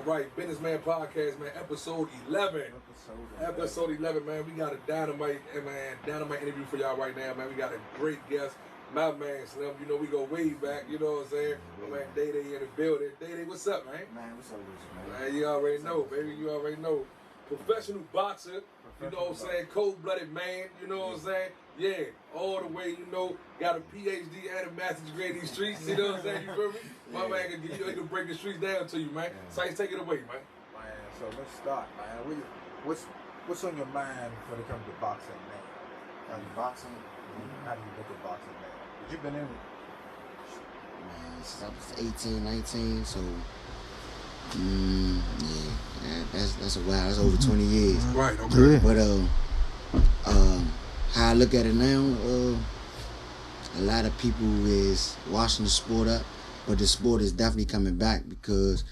right, Businessman Podcast, man, episode 11. Episode 11, man. We got a dynamite interview for y'all right now, man. We got a great guest, my man Slim. You know, we go way back, you know what I'm saying? My man Day in the building. Day, what's up, man? Man, what's up with you, man? Man, you already know, baby. You already know. Professional boxer, you know what I'm saying? Cold-blooded man, you know what I'm saying? Yeah, all the way, you know, got a PhD and a master's degree in these streets, you know what I'm saying? You feel me? My man can give you, he can break the streets down to you, man. Sice, take it away, man. Man, so let's start, man. What's on your mind when it comes to boxing, man? Boxing? How do you look at boxing, man? Because you've been in it. Man, since I was 18, 19, so that's a while. That's over 20 years. Right, okay. But how I look at it now, a lot of people is washing the sport up, but the sport is definitely coming back because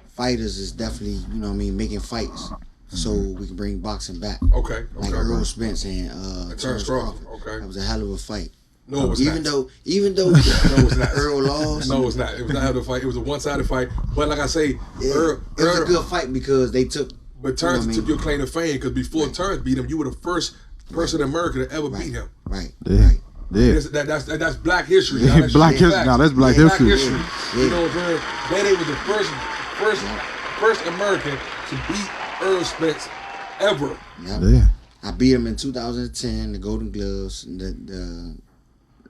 fighters is definitely, you know what I mean, making fights so we can bring boxing back. Okay. Like Earl Spence and Terrence Crawford. Okay. That was a hell of a fight. No, it was even not. though no, it's not. Earl lost. No, it's not. It was not a hell of a fight. It was a one-sided fight. But like I say, it was a good fight because they took. But Terrence took your claim to fame because before Terrence beat him, you were the first person in America to ever beat him. Right. Yeah. Right. Yeah. That's black history. Yeah, That's black history. fact. Now that's black history. Black history. Yeah. You know what I'm saying? Daddy was the first American to beat Earl Spence ever. Yep. Yeah. I beat him in 2010, the Golden Gloves, the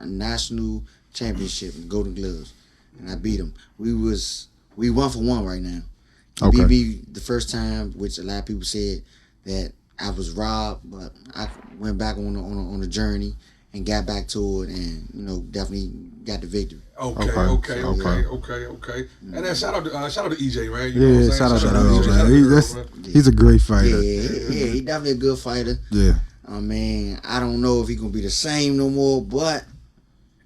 national championship, the Golden Gloves, and I beat him. We 1-for-1 right now. He beat me the first time, which a lot of people said that I was robbed, but I went back on a journey and got back to it, and definitely got the victory. Okay. And then shout out to EJ, man. You know what I'm saying? Shout out to EJ, man. He's a great fighter. Yeah, he definitely a good fighter. Yeah. I mean, I don't know if he gonna be the same no more, but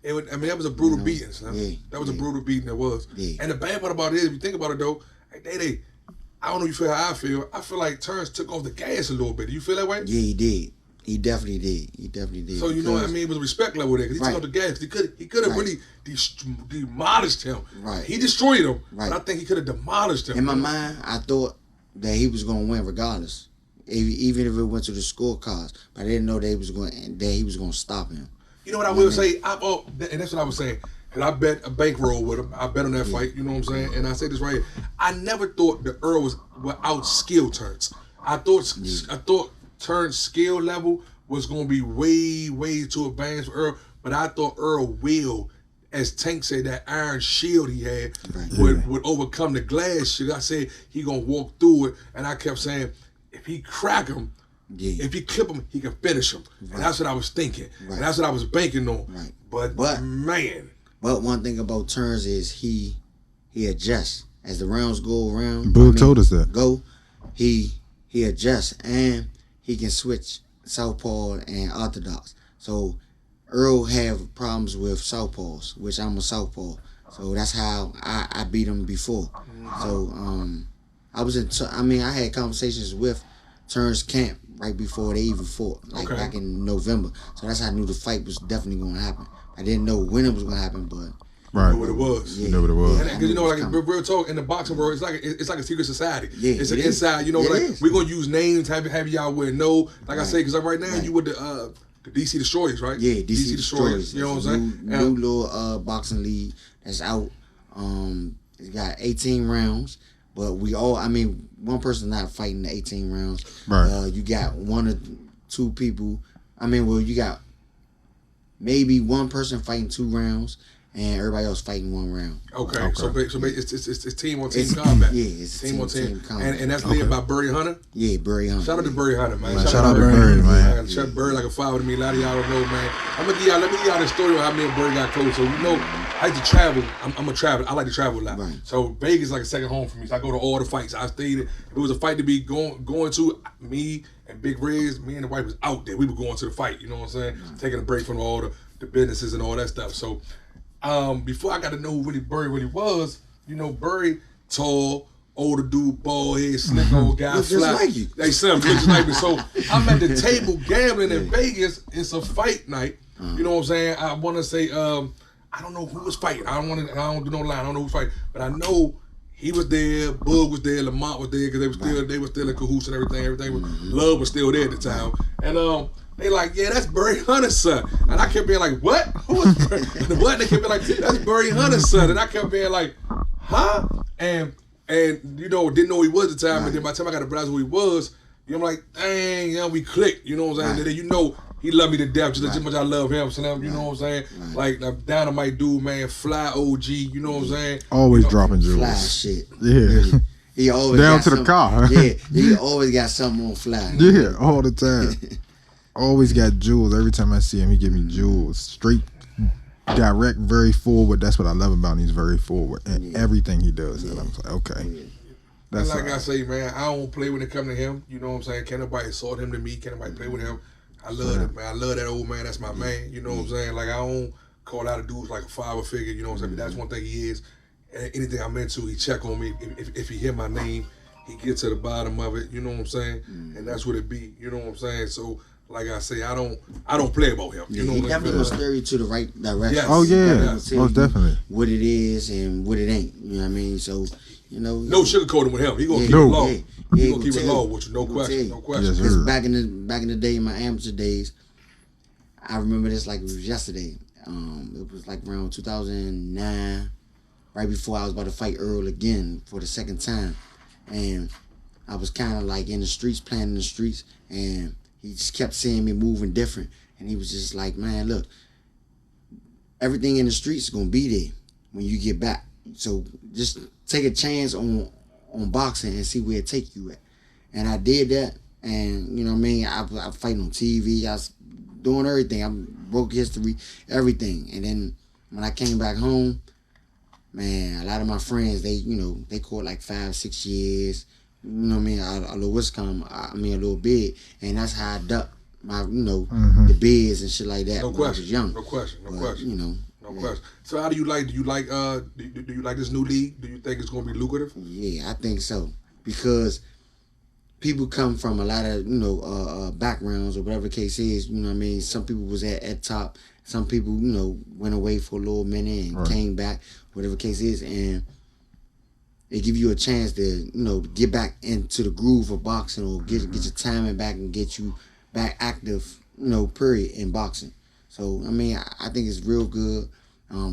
that was a brutal beating, son. Yeah, that was a brutal beating. That was. Yeah. And the bad part about it is, if you think about it though, they I don't know if you feel how I feel. I feel like Terrence took off the gas a little bit. Do you feel that way? Yeah, he did. He definitely did. So you know what I mean? It was a respect level there because he took off the gas. He could have really demolished him. Right. He destroyed him. Right. But I think he could have demolished him. In my mind, I thought that he was gonna win regardless, even if it went to the scorecards. But I didn't know that he was going to stop him. You know what I will say? And that's what I was saying. And I bet a bankroll with him. I bet on that fight. You know what I'm saying? And I say this right here. I never thought the Earl was out-skilled Terrence. I thought Terrence's skill level was going to be way too advanced for Earl. But I thought Earl will, as Tank said, that iron shield he had would overcome the glass shield. I said he going to walk through it. And I kept saying, if he crack him, if he clip him, he can finish him. Right. And that's what I was thinking. Right. And that's what I was banking on. Right. But man. But one thing about Terrence is he adjusts. As the rounds go around. Boog told us that. He adjusts and he can switch southpaw and orthodox. So Earl have problems with southpaws, which I'm a southpaw. So that's how I beat him before. So I had conversations with Terrence Camp right before they even fought, back in November. So that's how I knew the fight was definitely going to happen. I didn't know when it was going to happen, but right. You know what it was. You know what it was. Because real talk in the boxing world, it's like a secret society. Yeah, it's an inside. We're gonna use names. Have y'all with know. Like I say, because right now you with the DC Destroyers, right? Yeah, DC Destroyers. You know what I'm saying? New little boxing league that's out. It's got 18 rounds, but one person not fighting the 18 rounds. Right. You got one or two people. You got maybe one person fighting 2 rounds, and everybody else fighting 1 round. Okay. So it's team on team combat. Yeah, it's team on team combat. And that's led by Burry Hunter? Yeah, Burry Hunter. Shout out to Burry Hunter, man. Shout out to Burry, man. Shout out to Burry like a father to me. A lot of y'all don't know, man. Let me give y'all the story of how me and Burry got close. So I like to travel. I'm a traveler. I like to travel a lot. Right. So Vegas is like a second home for me. So I go to all the fights. I stayed. If it was a fight to be going to, me and Big Riz, me and the wife was out there. We were going to the fight. You know what I'm saying? Taking a break from all the businesses and all that stuff. So before I got to know who Burry really was, Burry tall, older dude, bald head, slick old guy, looks just like you. They said looks just like me. So I'm at the table gambling in Vegas. It's a fight night. You know what I'm saying? I want to say I don't know who was fighting. I don't do no line. I don't know who's fighting, but I know he was there, Bug was there, Lamont was there because they were still in cahoots and everything was, love was still there at the time. And they like, yeah, that's Barry Hunter's son. And I kept being like, what? Who is Barry? What? And they kept being like, that's Barry Hunter's son. And I kept being like, huh? And you know, didn't know who he was at the time. And then by the time I got to realize who he was, you know, I'm like, dang, you know, we clicked. You know what I'm saying? And then you know, he loved me to death just as much as I love him. So you know what I'm saying? Like, Dynamite dude, man, fly OG. You know what I'm saying? Always you know, dropping jewels. Fly shit. Yeah. Really. He always Down got to the something- car. Yeah, he always got something on fly. Yeah, all the time. Always got jewels. Every time I see him, he give me jewels. Straight, direct, very forward. That's what I love about him. He's very forward in everything he does. And I'm like, okay. That's and like all I right. say, man, I don't play when it come to him. You know what I'm saying? Can't nobody sort him to me. Can't nobody play with him. I love it, man. I love that old man. That's my man. You know what I'm saying? Like, I don't call out a dude like a father figure. You know what I'm saying? But that's one thing he is. And anything I'm into, he check on me. If he hear my name, he get to the bottom of it. You know what I'm saying? And that's what it be. You know what I'm saying? So, like I say, I don't play about him. You know He what I'm definitely saying? gonna steer you to the right direction. Yes. Oh, yeah. Definitely Yes. tell Most you definitely. What it is and what it ain't. You know what I mean? So, you know. No sugarcoating with him. He gonna keep No. it low. Yeah, He he gonna keep it gonna low tell with you. you. No He gonna question. tell No you. question. Yes, Because sir. back in the day, my amateur days, I remember this like it was yesterday. It was like around 2009, right before I was about to fight Earl again for the second time, and I was kind of like in the streets, playing in the streets, and he just kept seeing me moving different, and he was just like, man, look, everything in the streets is gonna be there when you get back. So just take a chance on boxing and see where it take you at. And I did that, and you know what I mean. I fight on TV. I was doing everything. I broke history, everything. And then when I came back home, man, a lot of my friends, they caught like 5-6 years. You know what I mean? A little Wisconsin, a little bid, and that's how I ducked my, the bids and shit like that. No when I was question. young. No question. No But, question. No question. So how do you like? Do you like this new league? Do you think it's gonna be lucrative? Yeah, I think so, because people come from a lot of backgrounds or whatever the case is. You know what I mean? Some people was at top. Some people went away for a little minute and came back. Whatever the case is, and they give you a chance to get back into the groove of boxing or get your timing back and get you back active. Period in boxing. So I mean, I think it's real good.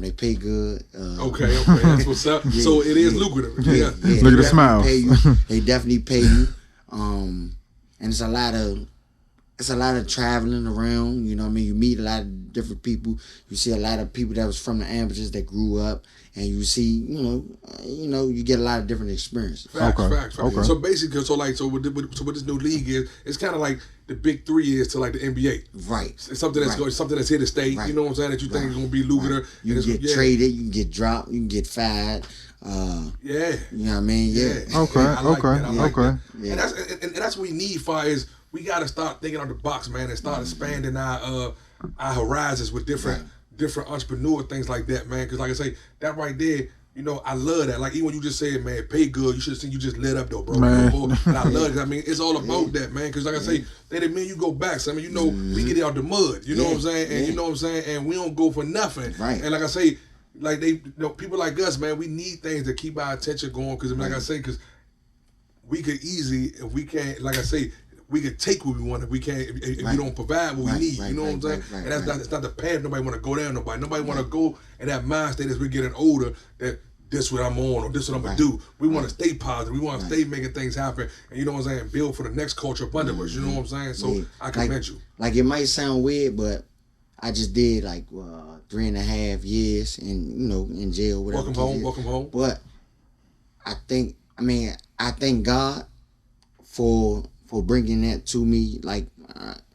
They pay good. Okay, that's what's up. Yeah, So it is yeah. lucrative. Yeah, Yeah. Look at the they smile. definitely pay you. They definitely pay you. And it's a lot of traveling around. You know what I mean? You meet a lot of different people. You see a lot of people that was from the amateurs that grew up, and you see, you get a lot of different experiences. Facts. Okay. So basically, so what this new league is, it's kind of like the big three is to like the NBA. Right. It's something that's Right. something that's here to stay. Right. You know what I'm saying? That you think is gonna be lucrative. You And can it's- get traded. You can get dropped. You can get fired. Yeah. You know what I mean? Yeah. Okay, I like okay, that. I like okay. that. Yeah. And that's what we need for is we gotta start thinking out the box, man, and start expanding our horizons with different entrepreneur things like that, man. Because like I say, that right there, I love that. Like even when you just said, man, pay good, you should have seen you just lit up though, bro. Man. And I love it. I mean, it's all about that, man. Because like I say, that didn't mean you go back. So I mean, we get it out the mud. You know what I'm saying? And you know what I'm saying? And we don't go for nothing. Right. And like I say, like people like us, man, we need things to keep our attention going. Because like I say, because we could easily, if we can't, like I say, we could take what we want if we can't, if we don't provide what we need. You know what I'm saying? And that's not, it's not the path nobody want to go down. Nobody want to go in that mind state as we're getting older that this what I'm on or this what I'm gonna do. We want to stay positive. We want to stay making things happen. And you know what I'm saying? Build for the next culture up under us. You know what I'm saying? So I commend you. Like it might sound weird, but I just did like 3.5 years in jail. Whatever. Welcome home. But I thank God for bringing that to me, like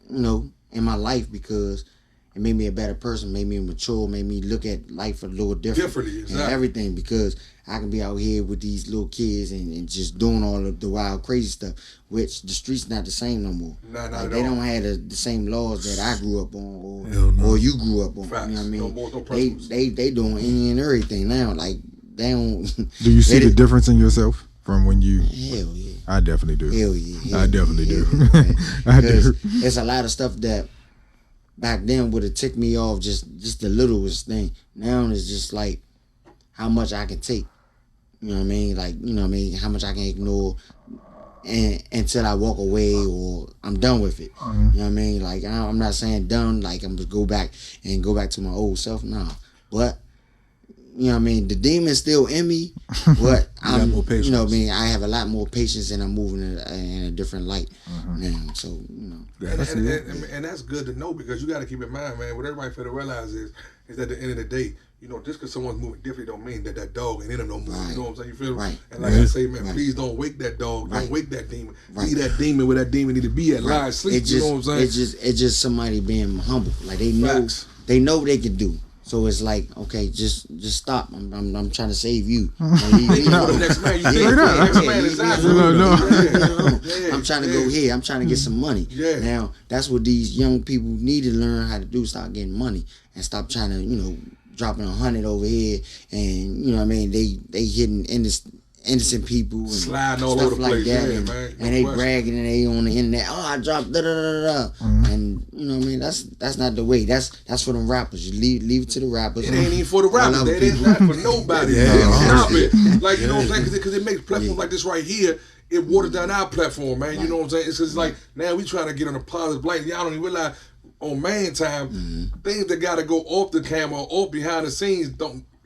in my life, because it made me a better person, made me mature, made me look at life a little differently, Exactly. and everything. Because I can be out here with these little kids and just doing all of the wild, crazy stuff, which the streets not the same no more. Not like at they all. don't have the same laws that I grew up on, Hell no. or you grew up on. Facts. You know what I mean? No more, no principles. they doing any and everything now. Like they don't. Do you see they the difference in yourself from when you? Hell yeah. I definitely do. Hell yeah. I definitely do. Man. I Because do. it's a lot of stuff that back then would have ticked me off just the littlest thing. Now it's just like how much I can take. You know what I mean? Like, you know what I mean? How much I can ignore and until I walk away or I'm done with it. You know what I mean? Like, I'm not saying done, like I'm gonna go back to my old self. Nah. But, you know what I mean? The demon's still in me, but I'm, more patience. you know what I mean? I have a lot more patience and I'm moving in a different light now. So, you know. And that's good to know, because you got to keep in mind, man, what everybody fail to realize is at the end of the day, you know, just because someone's moving differently don't mean that dog ain't in them no more. You know what I'm saying? You feel me? Right. And like I say, man, please don't wake that dog. Don't wake that demon. Be that demon where that demon need to be at. Lie, sleep. You know what I'm saying? It's just somebody being humble. Like they know what they can do. So it's like, okay, just stop. I'm trying to save you. The next man, I'm trying to go here. I'm trying to get some money. Yeah. Now that's what these young people need to learn how to do. Start getting money and stop trying to, you know, dropping 100 over here, and you know what I mean, they hitting innocent people and sliding all stuff over the like place, that, yeah, and, man. and they bragging and they on the internet. Oh, I dropped da da da da, and you know what I mean. That's not the way. That's for them rappers. You leave it to the rappers. It ain't even for the rappers. It ain't not for nobody. Stop it. Like, you know what I'm saying? Because it makes platforms like this right here. It waters down our platform, man. You know what I'm saying? It's just like now we trying to get on a positive light. Y'all don't even realize. On man time, things that gotta go off the camera, off behind the scenes,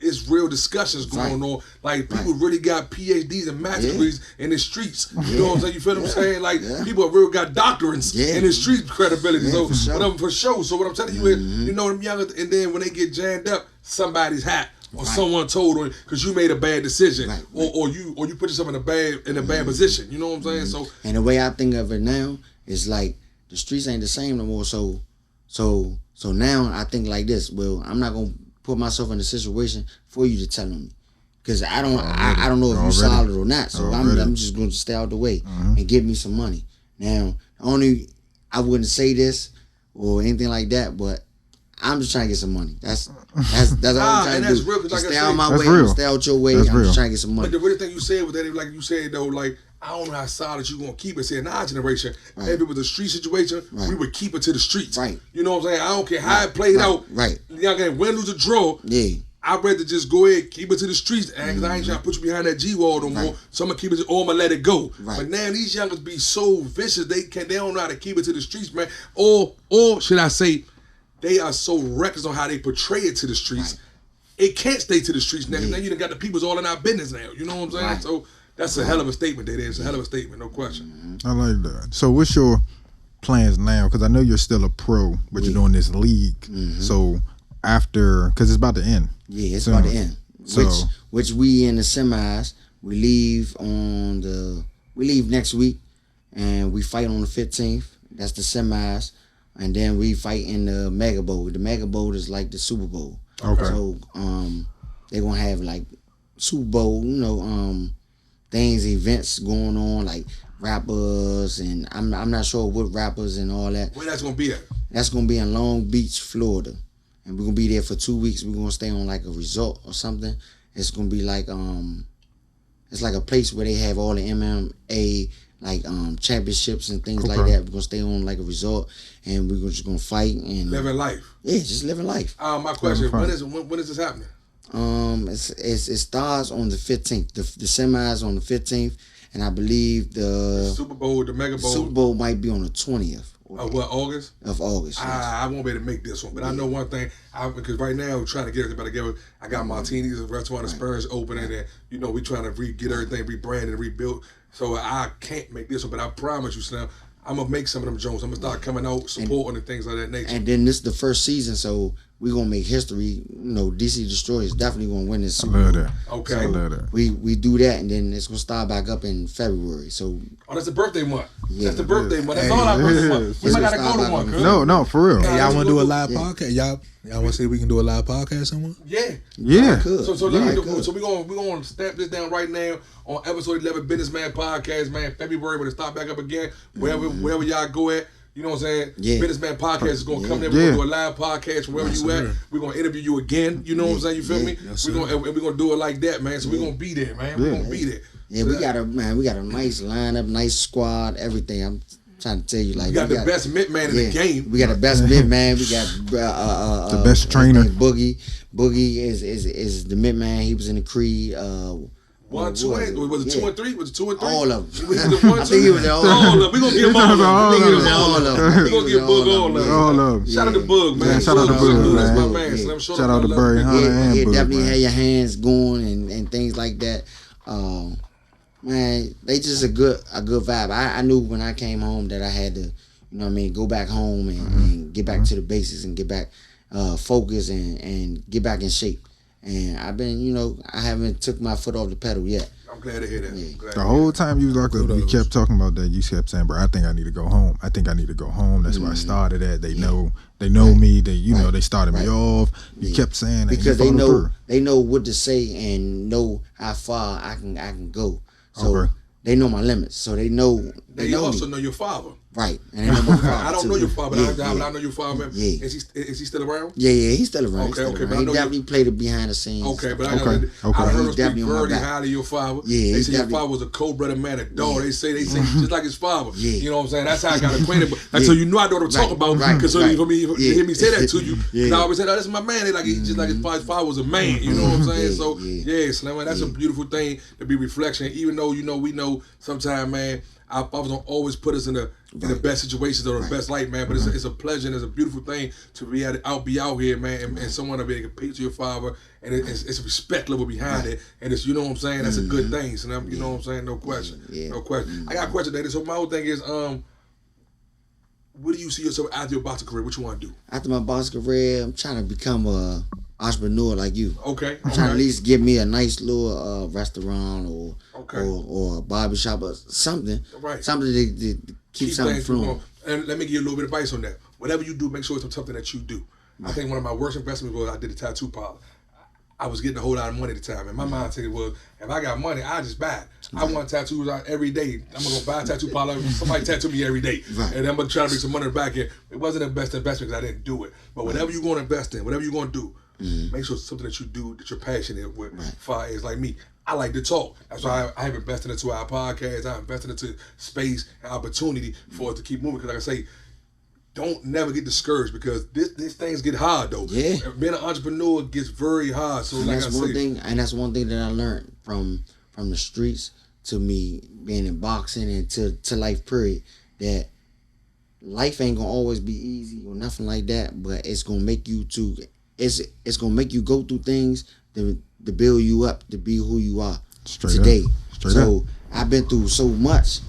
it's real discussions going on. Like people really got PhDs and master's degrees in the streets. You know what I'm saying? You feel what I'm saying? Like people have really got doctorates in the street credibility. So for sure. So what I'm telling you is, you know them young, and then when they get jammed up, somebody's hat. Or someone told on, because you made a bad decision, or you put yourself in a bad position. You know what I'm saying? So, and the way I think of it now is like the streets ain't the same no more. So now I think like this. Well, I'm not gonna put myself in a situation for you to tell on me, because I don't know if you solid or not. So I'm just gonna stay out the way and give me some money. Now, I wouldn't say this or anything like that, but I'm just trying to get some money. That's all I'm trying to do. Real, like stay out my way, stay out your way. I'm just trying to get some money. But the real thing you said was that, like you said though, like, I don't know how solid you gonna keep it. See, in our generation, if it was a street situation, we would keep it to the streets. Right. You know what I'm saying? I don't care how it played out. Right. Y'all can win, lose, or draw. Yeah. I'd rather just go ahead, keep it to the streets, and I ain't trying to put you behind that G wall no more. So I'm gonna keep it, or I'm gonna let it go. Right. But now these youngers be so vicious, they don't know how to keep it to the streets, man. Or should I say, they are so reckless on how they portray it to the streets. Right. It can't stay to the streets now. Now you done got the people's all in our business now. You know what I'm saying? Right. So that's a hell of a statement. That is a hell of a statement, no question. I like that. So what's your plans now? Because I know you're still a pro, but you're doing this league. So after, because it's about to end. Yeah, it's about to end. So Which we in the semis. We leave next week, and we fight on the 15th. That's the semis. And then we fight in the Mega Bowl. The Mega Bowl is like the Super Bowl. Okay. So they're gonna have like Super Bowl, you know, things, events going on, like rappers, and I'm not sure what rappers and all that. Where that's gonna be at? That's gonna be in Long Beach, Florida. And we're gonna be there for 2 weeks. We're gonna stay on like a resort or something. It's gonna be like it's like a place where they have all the MMA like championships and things like that. We're gonna stay on like a resort, and we're just gonna fight and living life. Yeah, just living life. My question: when is this happening? It starts on the 15th. The semis on the 15th, and I believe the Super Bowl, the Mega Bowl. Super Bowl might be on the 20th. Of what, August? Of August. Yes. I won't be able to make this one, but I know one thing. Because right now we're trying to get everybody together. I got Martini's, a restaurant, the Spurs opening, and you know we trying to get everything rebranded and rebuilt. So I can't make this one, but I promise you, Slim, I'm gonna make some of them Jones. I'm gonna start coming out, supporting and things like that nature. And then this is the first season, so we're gonna make history. You know, DC Destroyer is definitely gonna win this Super Bowl. I love that. Okay. I love that. We do that, and then it's gonna start back up in February. So that's the birthday month. Yeah. That's the birthday month. That's all our birthday month. We might gotta go to one. No, for real. Hey, y'all want to do a live podcast? Y'all want to see if we can do a live podcast somewhere? Yeah. So we're gonna stamp this down right now on episode 11 Businessman Podcast, man. February when it start back up again. Wherever y'all go at. You know what I'm saying? Yeah. Businessman Podcast is gonna come there. We're gonna do a live podcast wherever you at. We're gonna interview you again. You know what I'm saying? You feel me? Yes, we're gonna do it like that, man. So we're gonna be there, man. We're gonna be there. Yeah, we got a nice lineup, nice squad, everything. I'm trying to tell you, like we got the best mid man in the game. We got the best mid man. We got the best trainer. Boogie is the mid man. He was in the Creed. 1, 2, and was it 2 and 3? Was it 2 and 3? All of them. Was it 1, 2? I think he was all of them. We gonna give him all of them. I think he was all of them. We gonna give Boog all of them. All of them. Shout out to Boog, man. Yeah, shout out to Boog, That's man. my man. Slim, Shout out to Barry Hunter. Hunter and He Boog, definitely man. had your hands going and things like that. Man, they just a good vibe. I knew when I came home that I had to, you know what I mean, go back home and get back to the basics and get back focused and get back in shape. And I've been, you know, I haven't took my foot off the pedal yet. I'm glad to hear that. Yeah. The whole time you was locked up, we kept talking about that. You kept saying, "Bro, I think I need to go home. I think I need to go home." That's where I started at. They know me. They, you know, they started me off. You kept saying that because they know what to say and know how far I can go. So they know my limits. So they know. They also know your father. Right. And they know my father I don't too. know your father, but I know your father. Man. Yeah. Is he still around? Yeah, he's still around. Okay, He but I know definitely played it behind the scenes. Okay, but Okay. I heard him speak definitely on my very back. highly of your father. Yeah, They he say your definitely- father was a cold-blooded man, a dog. They say just like his father. Yeah. You know what I'm saying? That's how I got acquainted. But so you know I know what I'm talking about. Because so you hear me say that to you. Yeah. I always said, "Oh, this is my man." They like he just like his father was a man. You know what I'm saying? Yeah, So yeah. Slim, man, that's a beautiful thing to be reflection. Even though we know sometimes, man, our fathers don't always put us in the best situations or the best light, man. But it's a pleasure and it's a beautiful thing to be out here, man, and someone to be able to compete to your father, and it's a respect level behind it, and it's, you know what I'm saying, that's a good thing. So you know what I'm saying, no question, no question. I got a question, Daddy. So my whole thing is, what do you see yourself after your boxing career? What you want to do? After my boxing career, I'm trying to become a entrepreneur like you. Okay. I'm trying to at least give me a nice little restaurant or a barbershop or something. Right. Something to keep something things flowing. going. And let me give you a little bit of advice on that. Whatever you do, make sure it's something that you do. I think one of my worst investments was I did a tattoo parlor. I was getting a whole lot of money at the time, and my mindset was, if I got money, I just buy it. I want tattoos out every day. I'm gonna go buy a tattoo parlor. Somebody tattoo me every day, and I'm gonna try to make some money in the back end. It wasn't the best investment because I didn't do it. But whatever you're gonna invest in, whatever you're gonna do, make sure it's something that you do that you're passionate with. Far as like me, I like to talk. That's why I have invested into our podcast. I invested into space and opportunity for us to keep moving. Because like I say, don't never get discouraged because these things get hard though. Yeah. Being an entrepreneur gets very hard. So And like that's I one say, thing, and that's one thing that I learned from the streets to me being in boxing and to life period, that life ain't gonna always be easy or nothing like that, but it's gonna make you it's gonna make you go through things to build you up to be who you are today. So I've been through so much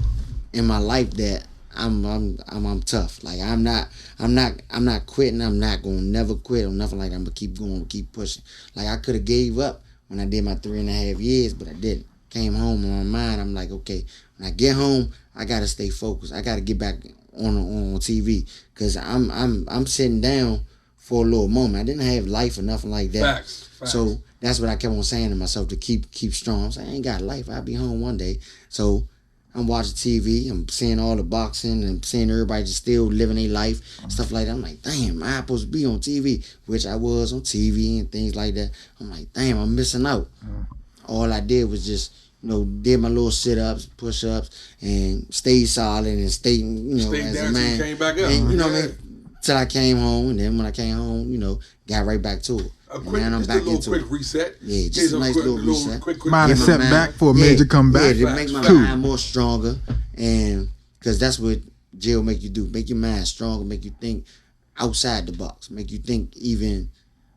in my life that I'm tough. Like I'm not quitting. I'm not gonna never quit or nothing like that. I'm gonna keep going, keep pushing. Like I could have gave up when I did my 3.5 years, but I didn't. Came home in my mind. I'm like, okay, when I get home, I gotta stay focused. I gotta get back on TV because I'm sitting down for a little moment. I didn't have life or nothing like that. Facts. So that's what I kept on saying to myself to keep strong. I'm saying I ain't got life. I'll be home one day. So I'm watching TV. I'm seeing all the boxing and seeing everybody just still living their life, stuff like that. I'm like, damn, I'm supposed to be on TV, which I was on TV and things like that. I'm like, damn, I'm missing out. All I did was just, did my little sit-ups, push-ups, and stay solid and stay as a man. You came back up. And, what I mean? Till I came home, and then when I came home, got right back to it. And I'm back into quick it. reset. Yeah, just a nice little reset. Quick Mind Get a my setback for a major comeback. Yeah, to make my mind more stronger, and because that's what jail make you do. Make your mind stronger, make you think outside the box, make you think even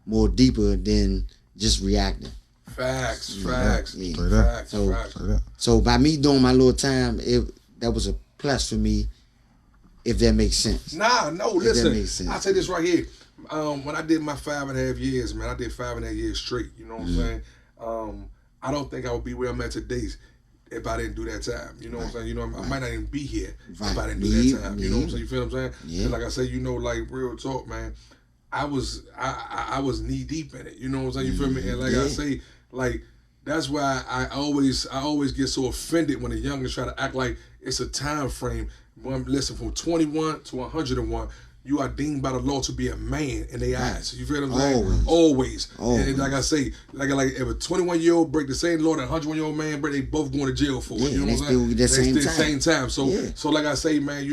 more deeper than just reacting. Facts. So by me doing my little time, that was a plus for me, if that makes sense. Listen. I say this right here. When I did my 5.5 years, man, I did 5.5 years straight. You know what I'm saying? I don't think I would be where I'm at today if I didn't do that time. You know what I'm saying? I might not even be here if I didn't do that time. You know what I'm saying? You feel what I'm saying? Yeah. And like I say, like real talk, man. I was knee deep in it. You know what I'm saying? You feel me? And like I say, like that's why I always get so offended when the youngins try to act like it's a time frame. Listen, from 21 to 101. You are deemed by the law to be a man in their eyes. You feel what I'm saying? Always. And like I say, like if a 21-year-old break the same law that a 101-year-old man break, they both going to jail for it. You know what I'm saying? At the same time. So like I say, man,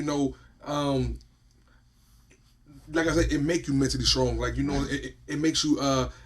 like I say, it make you mentally strong. Like it makes you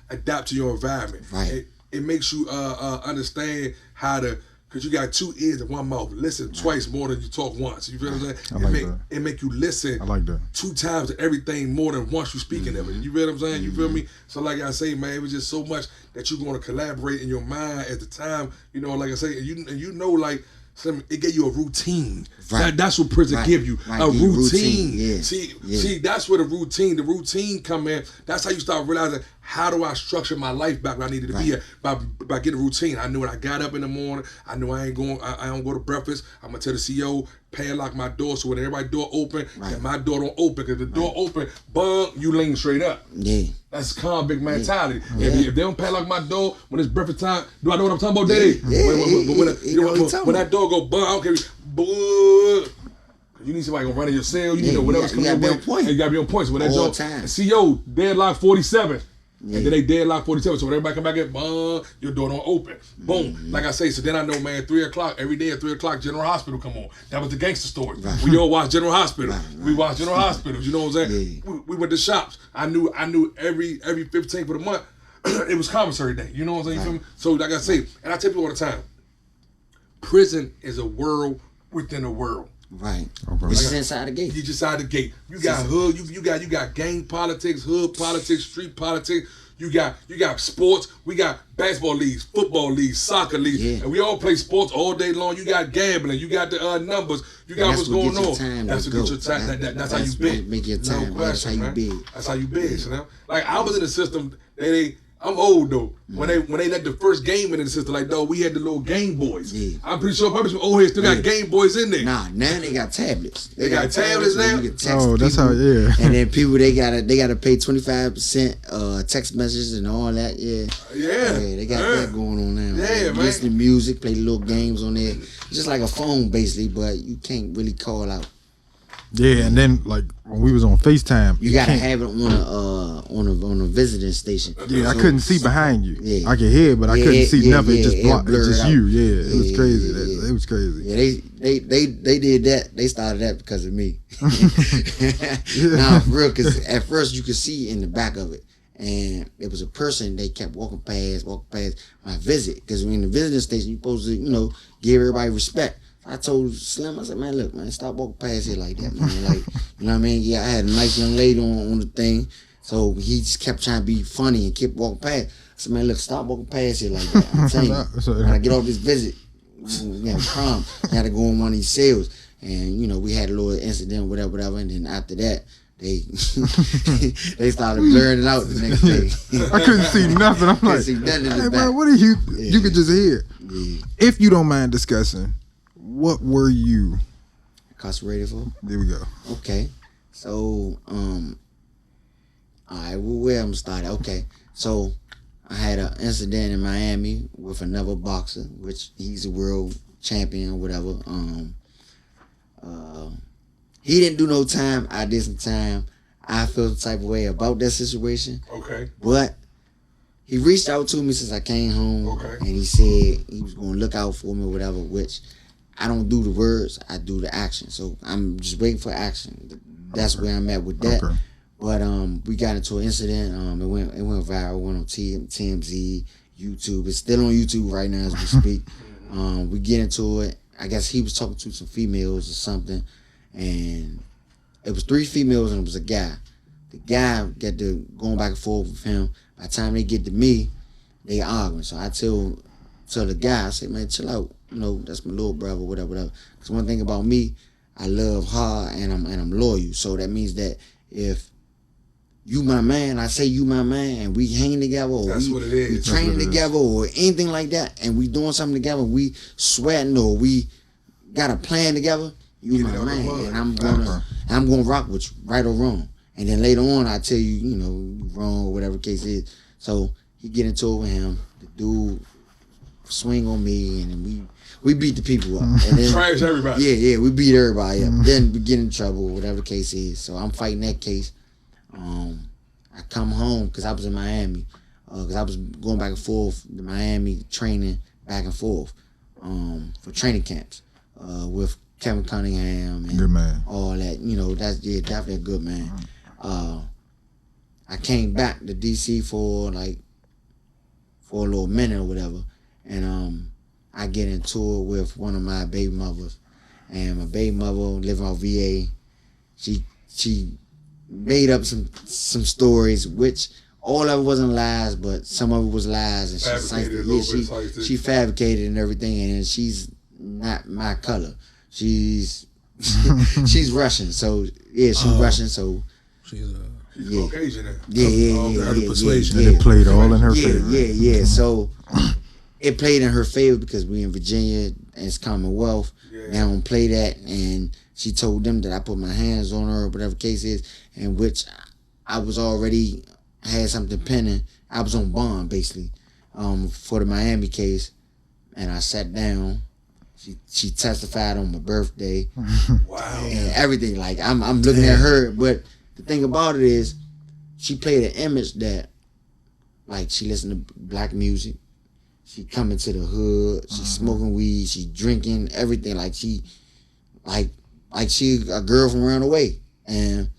adapt to your environment. Right. it makes you understand how to. Because you got 2 ears and 1 mouth. Listen twice more than you talk once. You feel what I'm saying? It make you listen. I like that. 2 times to everything more than once you speaking of it. You feel what I'm saying? You feel me? So like I say, man, it was just so much that you're going to collaborate in your mind at the time. You know, like I say, and you know, like. It gave you a routine. Right. That's what prison give you. A routine. Yeah. See, that's where the routine come in. That's how you start realizing, how do I structure my life back where I needed to be at? By getting a routine. I knew when I got up in the morning, I knew I don't go to breakfast. I'm gonna tell the CEO, padlock my door, so when everybody's door open, and my door don't open. Because the door open, bang, you lean straight up. Yeah. That's convict mentality. If they don't padlock my door when it's breakfast time, do I know what I'm talking about, Daddy? When that door go bang, I don't care. You need somebody gonna run in your cell. You need whatever's coming your way. You gotta be on point. So when that door, CEO deadlock 47. And then they deadlock 47. So when everybody come back in, your door don't open. Boom. Like I say, so then I know, man, 3 o'clock, every day at 3 o'clock, General Hospital come on. That was the gangster story. We all watch General Hospital. We watch General Hospitals, you know what I'm saying? We went to shops. I knew every 15th of the month, it was commissary day. You know what I'm saying? You feel me? So like I say, and I tell people all the time, prison is a world within a world. Right. It's just inside the gate. You just inside the gate. You got hood. You got gang politics, hood politics, street politics. You got sports. We got basketball leagues, football leagues, soccer leagues, and we all play sports all day long. You got gambling. You got the numbers. You got what's going on. That's what get your time. That's how you big. Make your time. That's how you big. That's how you big. You know? Like I was in the system. I'm old though. When they let the first game in the system, like we had the little Game Boys. Yeah. I'm pretty sure probably some old heads still got Game Boys in there. Nah, now they got tablets. They got tablets now. Oh, that's how. Yeah. And then people they gotta pay 25% text messages and all that. Yeah. They got that going on now. Yeah, man. Listen to music, play little games on there. Just like a phone basically, but you can't really call out. Yeah, and then like when we was on FaceTime, you gotta have it on a visiting station. Yeah, so, I couldn't see behind you. Yeah. I could hear, but I couldn't see nothing. It just blocked. It's just you. Yeah, it was crazy. It was crazy. Yeah, they did that. They started that because of me. Nah, for real. Because at first you could see in the back of it, and it was a person. They kept walking past my visit. Because when in the visiting station, you're supposed to give everybody respect. I told Slim, I said, man, look, man, stop walking past here like that, man. Like, you know what I mean? Yeah, I had a nice young lady on the thing, so he just kept trying to be funny and kept walking past. I said, man, look, stop walking past here like that. I'm telling you, when I get off this visit, prom, I had to go in one of these cells, and we had a little incident, whatever, and then after that, they started blurring it out the next day. I couldn't see nothing. I'm like, hey, man, what are you? You could just hear. Yeah. If you don't mind discussing. What were you incarcerated for? There we go. Okay. So, all right, where I'm starting. Okay. So, I had an incident in Miami with another boxer, which he's a world champion or whatever. He didn't do no time. I did some time. I felt the type of way about that situation. Okay. But he reached out to me since I came home. Okay. And he said he was going to look out for me or whatever, which I don't do the words, I do the action. So I'm just waiting for action. That's where I'm at with that. Okay. But we got into an incident. It went viral. Went on TMZ, YouTube. It's still on YouTube right now as we speak. We get into it. I guess he was talking to some females or something, and it was 3 females and it was a guy. The guy got to going back and forth with him. By the time they get to me, they arguing. So I tell the guy, I say, man, chill out. That's my little brother, whatever. Because one thing about me, I love hard and I'm loyal. So that means that if you my man, I say you my man, and we hang together, or we train together, or anything like that, and we doing something together, we sweating, or we got a plan together, you my man, and I'm gonna rock with you, right or wrong. And then later on, I tell you, you wrong or whatever the case is. So he get into it with him. The dude swing on me, and then we beat the people up. And then, trash everybody. Yeah, we beat everybody up. Then we get in trouble, whatever the case is. So I'm fighting that case. I come home because I was in Miami. Because I was going back and forth to Miami, training back and forth for training camps with Kevin Cunningham and GoodMen. All that. That's definitely a good man. I came back to DC for for a little minute or whatever. And I get into it with one of my baby mothers. And my baby mother living on VA. She made up some stories, which all of it wasn't lies, but some of it was lies. And she fabricated and everything. And she's not my color. She's Russian. So yeah, she's Russian. So she's Caucasian. Yeah. Persuasion. And it played all in her favor. Yeah. So it played in her favor because we in Virginia and it's Commonwealth. Yeah. They don't play that, and she told them that I put my hands on her or whatever the case is, in which I was already had something pending. I was on bond basically for the Miami case, and I sat down. She testified on my birthday. Wow. And everything. Like I'm looking at her, but the thing about it is she played an image that like she listened to black music. She coming to the hood. She smoking weed. She drinking everything. Like she a girl from around the way. And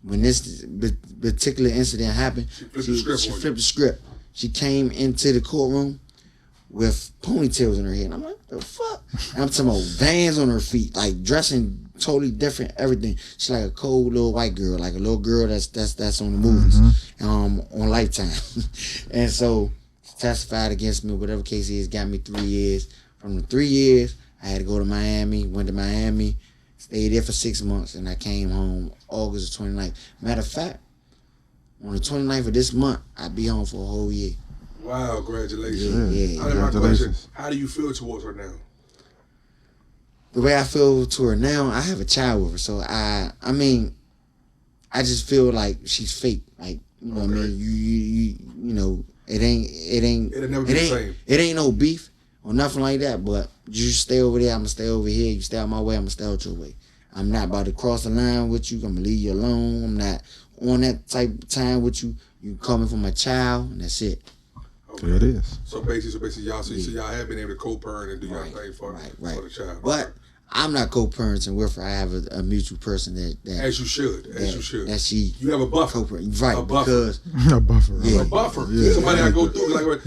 when this particular incident happened, she flipped the script. She came into the courtroom with ponytails in her head. And I'm like, what the fuck? And I'm talking about Vans on her feet, like dressing totally different, everything. She's like a cold little white girl, like a little girl that's on the movies, on Lifetime. And so testified against me, whatever case it is, got me 3 years. From the 3 years, I had to go to Miami, went to Miami, stayed there for 6 months, and I came home August 29th. Matter of fact, on the 29th of this month, I'll be home for a whole year. Wow, congratulations. Yeah. My question, how do you feel towards her now? The way I feel to her now, I have a child with her, so I just feel like she's fake. Like, you know what I mean? You know, It ain't no beef or nothing like that, but you stay over there, I'm gonna stay over here. You stay out my way, I'm gonna stay out your way. I'm not about to cross the line with you. I'm gonna leave you alone. I'm not on that type of time with you. You call me for my child, and that's it. Okay. There it is. So basically, y'all have been able to co-parent and do your thing for the child. But I'm not co-parenting with her. I have a mutual person that as you should. That you have a buffer, right? A buffer. Because a buffer. Yeah. A buffer. Yeah. Somebody I go through like I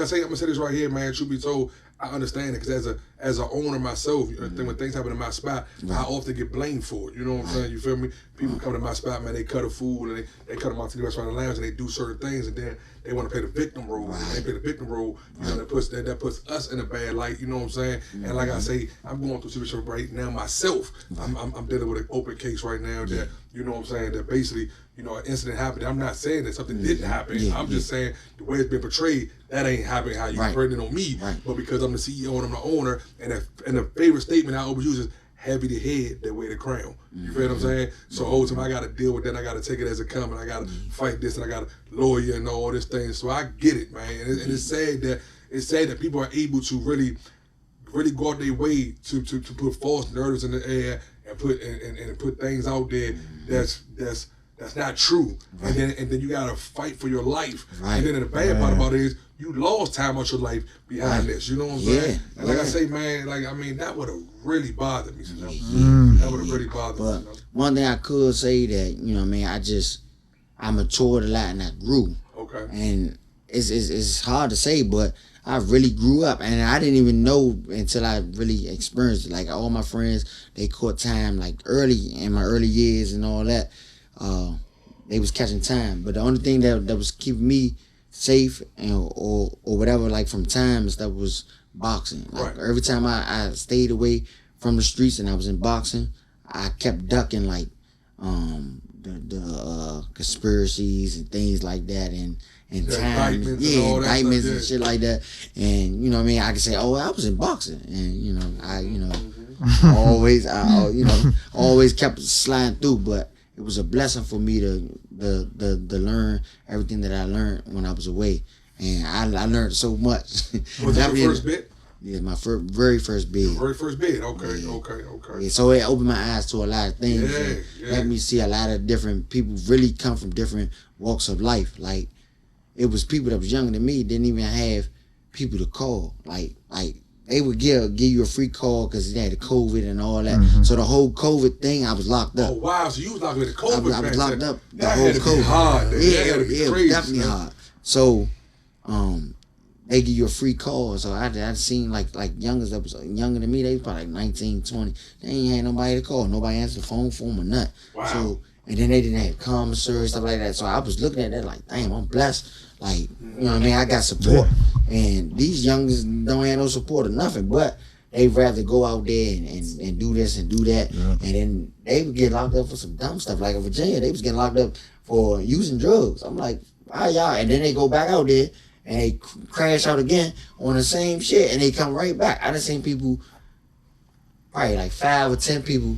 say, I'm gonna say this right here, man. Truth be told, I understand it because as an owner myself, when things happen in my spot, I often get blamed for it. You know what I'm saying? You feel me? People come to my spot, man. They cut a food and they cut them out to the restaurant and lounge and they do certain things and then they want to play the victim role. And they play the victim role. You know, that puts us in a bad light. You know what I'm saying? And like I say, I'm going through a situation right now myself. I'm dealing with an open case right now that you know what I'm saying, that basically, you know, an incident happened. I'm not saying that something didn't happen. I'm just saying the way it's been portrayed, that ain't happening how you bring it on me. But because I'm the CEO and I'm the owner, and the favorite statement I always use is heavy the head that wear the crown. You feel what I'm saying? So whole time I gotta deal with that, I gotta take it as it comes, I gotta fight this, and I gotta lawyer and all this thing. So I get it, man. And it's sad that people are able to really go out their way to put false narratives in the air and put things out there that's not true. And then you gotta fight for your life. And then the bad part about it is you lost time out your life behind this. You know what I'm saying? And like I say, man, that would have really bothered me. That would have really bothered me. But one thing I could say that, you know what I mean, I matured a lot and I grew. Okay. And it's hard to say, but I really grew up, and I didn't even know until I really experienced it. Like all my friends, they caught time like early in my early years and all that. They was catching time, but the only thing that was keeping me safe or whatever, like from time and stuff, was boxing. Like every time I stayed away from the streets and I was in boxing, I kept ducking like the conspiracies and things like that and time, indictments and shit like that. And you know what I mean, I can say, oh, I was in boxing, and you know, always kept sliding through. But it was a blessing for me to learn everything that I learned when I was away, and I learned so much. Was that your first bid? Yeah, my very first bid. Very first bid. Okay. Yeah, so it opened my eyes to a lot of things. Let me see a lot of different people really come from different walks of life. Like it was people that was younger than me, didn't even have people to call. Like they would give you a free call because they had the COVID and all that. So the whole COVID thing, I was locked up. Oh wow! So you was locked with the COVID? I was locked up. That had to be hard. Yeah, it was definitely hard. So they give you a free call. So I'd seen like younger than me, they was probably like 19, 20. They ain't had nobody to call. Nobody answered the phone for them or nothing. Wow. So, and then they didn't have commissary, stuff like that. So I was looking at that like, damn, I'm blessed. Like, you know what I mean? I got support. And these youngers don't have no support or nothing, but they'd rather go out there and do this and do that. Yeah. And then they would get locked up for some dumb stuff. Like in Virginia, they was getting locked up for using drugs. I'm like, why y'all? And then they go back out there and they crash out again on the same shit and they come right back. I done seen people, probably like 5 or 10 people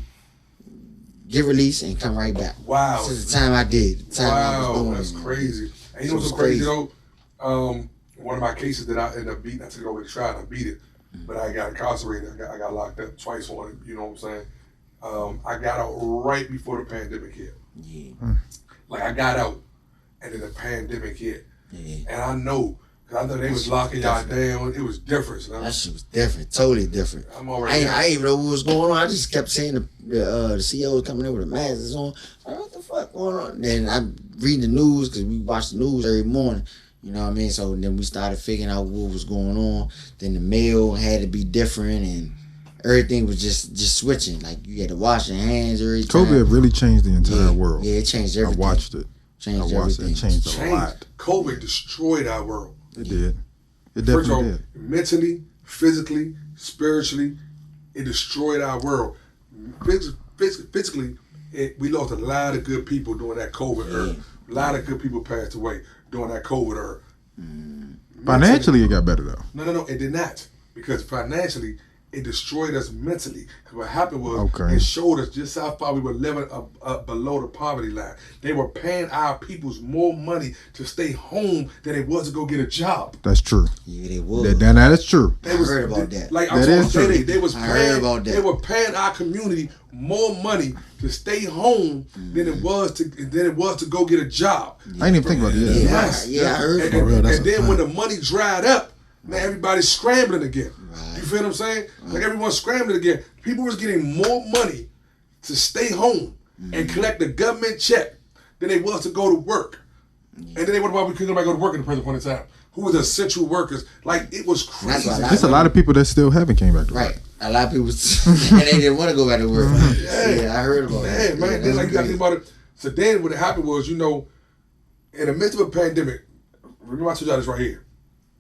get released and come right back. Wow. Since the time I did. That's crazy. And you know what's so crazy though? One of my cases that I ended up beating, I took it over to trial and I beat it, but I got incarcerated. I got locked up twice on it, you know what I'm saying? I got out right before the pandemic hit. Yeah. Like I got out and then the pandemic hit. Yeah. And I know, because I know they was locking y'all down. It was different. So that shit was different, totally different. I'm already. I didn't even know what was going on. I just kept seeing the CEOs coming in with the masks on. Like, what the fuck going on? Then I read the news because we watch the news every morning. You know what I mean? So then we started figuring out what was going on. Then the mail had to be different and everything was just switching. Like you had to wash your hands every time. COVID really changed the entire world. Yeah, it changed everything. I watched it. Changed everything. It changed a lot. COVID destroyed our world. It did. It definitely did. Mentally, physically, spiritually, it destroyed our world. Physically, we lost a lot of good people during that COVID era. A lot of good people passed away during that COVID era. Financially, it got better though. No, it did not. Because financially, it destroyed us mentally. Because what happened was, it showed us just how far we were living below the poverty line. They were paying our peoples more money to stay home than it was to go get a job. That's true. Yeah, they was. That is true. I heard about that. Like that is true. I heard about that. They were paying our community more money to stay home than it was to go get a job. I didn't even think about that. Yeah, I heard about that. And then when the money dried up, man, everybody's scrambling again. Right. You feel what I'm saying? Like everyone's scrambling again. People was getting more money to stay home and collect the government check than they was to go to work. And then they wonder why we couldn't go to work in the present point in time. Who was essential workers? Like it was crazy. There's a lot of people that still haven't came back to work. Right. A lot of people and they didn't want to go back to work. Yeah, I heard about that. Man, then like you gotta think about it. So then what happened was, in the midst of a pandemic, remember I told y'all this right here.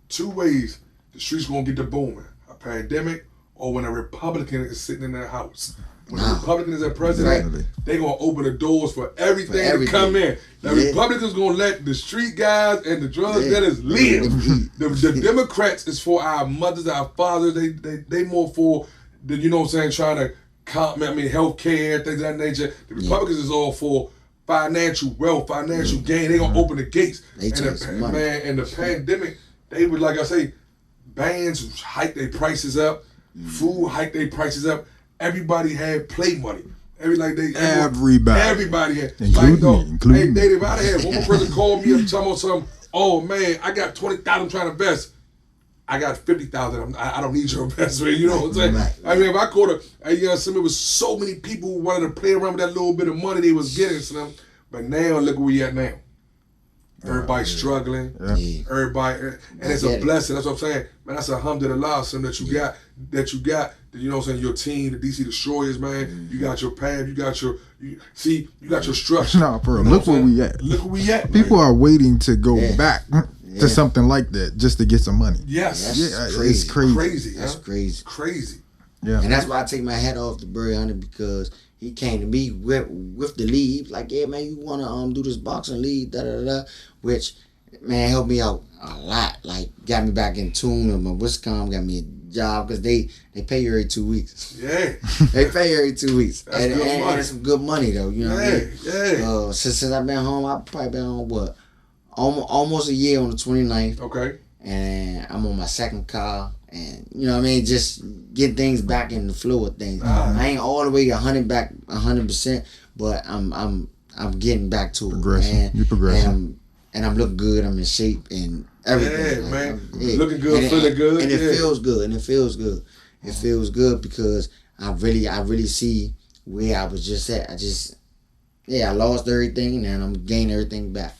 2 ways the streets gonna get to booming. A pandemic or when a Republican is sitting in their house. When the Republican is a president, they gonna open the doors for everything to come in. The Republicans gonna let the street guys and the drug dealers live. The Democrats is for our mothers, our fathers. They more for the, trying to health care, things of that nature. The Republicans is all for financial wealth, financial gain. They gonna open the gates. They and the pandemic, they would, like I say, bands hike their prices up, food hike their prices up. Everybody had play money. Everybody had. Including me. Hey, Dave, I had one more person call me up telling me something. Oh man, I got 20,000 trying to invest. I got 50,000. I don't need your investment. You know what I'm saying? Right. I mean, if I caught there was so many people who wanted to play around with that little bit of money they was getting to them. But now look where we at now. Everybody's struggling. Yeah. Everybody, and it's a blessing. That's what I'm saying, man. That's a alhamdulillah, something that you got. You know what I'm saying? Your team, the DC Destroyers, man. You got your path. You got your structure. Nah, bro. Look where we at. Look where we at. People are waiting to go back to something like that just to get some money. Yes. It's crazy. That's crazy. Crazy. Yeah. And that's why I take my hat off to Barry Hunter, because he came to me with the lead. He was like, yeah, man, you want to do this boxing lead, which, man, helped me out a lot. Like, got me back in tune with my Wisconsin, got me a job, because they pay you every 2 weeks. Yeah. They pay you every 2 weeks. That's good money. And it's some good money, though. You know what I mean? Yeah. Since I've been home, I've probably been home, almost a year on the 29th. Okay. And I'm on my second car. And, you know what I mean? Just get things back in the flow of things. I ain't all the way 100%, but I'm getting back to it. Progressing. You're progressing. And I'm looking good. I'm in shape and everything. Yeah, man. Looking good, feeling good. And it feels good. It feels good because I really see where I was just at. I lost everything and I'm gaining everything back.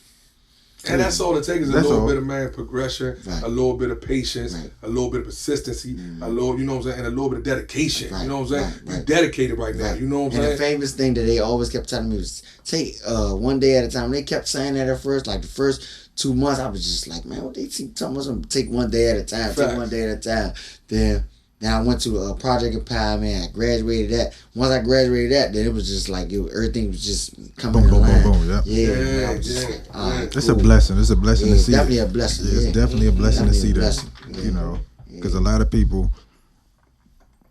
And that's all it takes is a That's little all. bit of progression, Right. a little bit of patience, Right. a little bit of persistency, a little, you know what I'm saying, and a little bit of dedication. Right. You know what I'm saying? Right. You Right. dedicated right now. Right. You know what I'm And saying? the famous thing that they always kept telling me was take one day at a time. They kept saying that at first, like the first 2 months, I was just like, man, what they keep telling us? Take one day at a time. Facts. Take one day at a time. Then I went to a Project Empowerment. I graduated that. Once I graduated that, then it was just like everything was just coming Boom, in boom, line. boom, boom, yeah. Yeah, Yeah, man, I was just yeah, like, all right, It's cool. a blessing. It's a blessing Yeah, to see. definitely it. a blessing. Yeah, it's yeah. definitely a blessing to see Definitely a that. blessing. You know, because a lot of people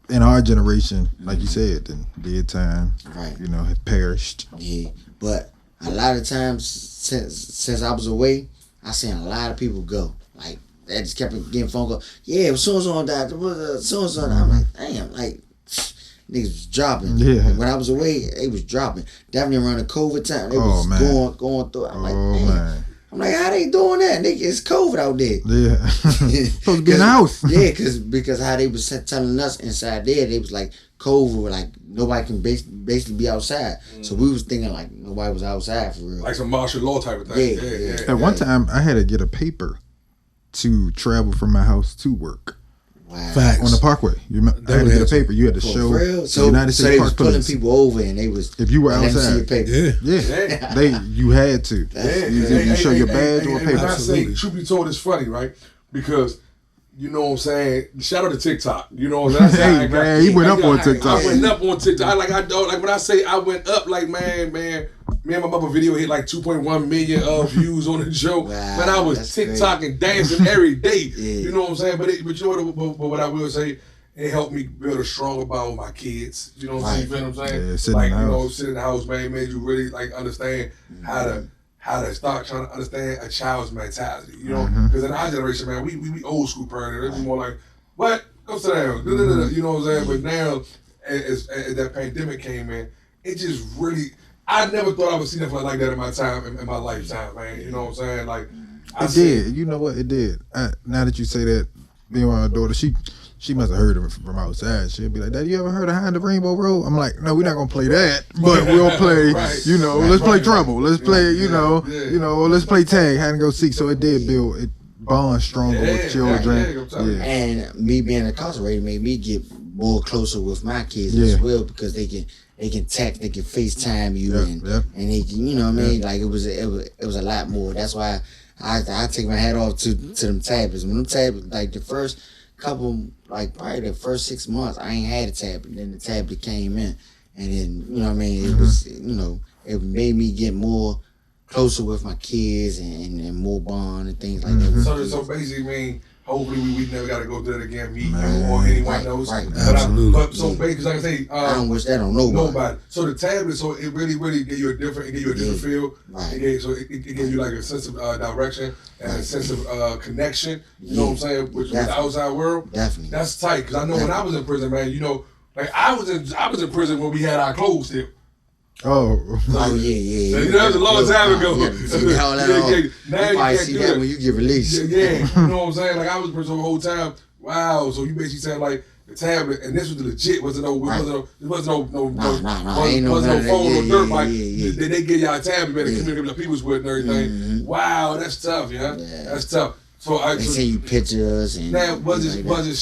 in our generation, like you said, in dead time, Right. you know, have perished. Yeah, but a lot of times since I was away, I seen a lot of people go. Like they just kept getting phone calls. Yeah, so and so died. So and so. I'm like, damn, like niggas was dropping. Yeah. When I was away, they was dropping. Definitely around the COVID time, they Oh, was man. going through it. I'm like, Oh damn. man, I'm like, how they doing that? Nigga, it's COVID out there. yeah. Supposed to be in the house. Yeah, because how they was telling us inside there, they was like COVID, like nobody can basically be outside. So we was thinking like nobody was outside for real. Like some martial law type of thing. Yeah, Yeah, yeah. yeah. At one time, I had to get a paper to travel from my house to work Wow. Facts. on the Parkway. You remember, I had to get a paper. You had to For show real? the So, United so States they Park was pulling Police. people over and they was If you were and let them see outside. your paper. Yeah, Yeah. you had to. Yeah, You show your badge or a and paper. when I say, truth be told, it's funny, right? Because, you know what I'm saying? Shout out to TikTok. You know what I'm saying? Hey, man, he went up on TikTok. I went up on TikTok. Like when I say I went up, like, man, me and my mother video hit like 2.1 million views on the show. Wow, Man, I was that's TikTok and dancing every day. Yeah. You know what I'm saying? But you know what I will say? It helped me build a stronger bond with my kids. You know what I'm saying? You feel what I'm saying? Yeah, sitting like, in the you know, house. sitting in the house, man, made you really like understand how to start trying to understand a child's mentality. You know, because in our generation, man, we old school parents. It's more like, what? Go sit down. You know what I'm saying? But now, as that pandemic came in, it just really. I never thought I would see nothing like that in my time, in my lifetime, man. You know what I'm saying? Like, It did. You know what? It did. Now that you say that, being with my daughter, she must have heard it from outside. She'll be like, Dad, you ever heard of Behind the Rainbow Road? I'm like, no, we're not gonna play that, but we'll play. Right. You know, let's play Trouble. Let's play. You know, let's play tag, hide and go seek. So it did build it bond stronger with children. Yeah. And me being incarcerated made me get more closer with my kids Yeah. as well because they can text, they can FaceTime you and they can, you know what I mean? Like it was a lot more. That's why I take my hat off to them tablets. When them tablets, like the first couple, like probably the first 6 months, I ain't had a tablet. Then the tablet came in, and then you know what I mean. It was it made me get more closer with my kids and more bond and things like that. So basically, I mean, hopefully we never got to go through that again, me Man. or anyone Right, else. right. But so basically, like I say, I don't wish that on nobody. nobody. So the tablet, so it really gave you a different feel. Right. It gave you like a sense of direction and a sense of connection. You know what I'm saying with the Definitely. outside world. Definitely. That's tight because I know when I was in prison, man. You know, like I was in prison when we had our clothes still. Oh, Oh yeah. So, that was a long time ago. See all that Yeah, off. yeah. You Now you probably can't see do that that. when you get released. Yeah, you know what I'm saying? Like I was in prison the whole time. Wow. So you basically saying like the tablet, and this was legit. Wasn't no Ain't no phone none of that. or Yeah, dirt yeah, bike. yeah. They give y'all a tablet, man, to Yeah. communicate with the people's with and everything. Mhm. Wow, that's tough, yeah. Yeah. That's tough. So They send you pictures and now was things it like that.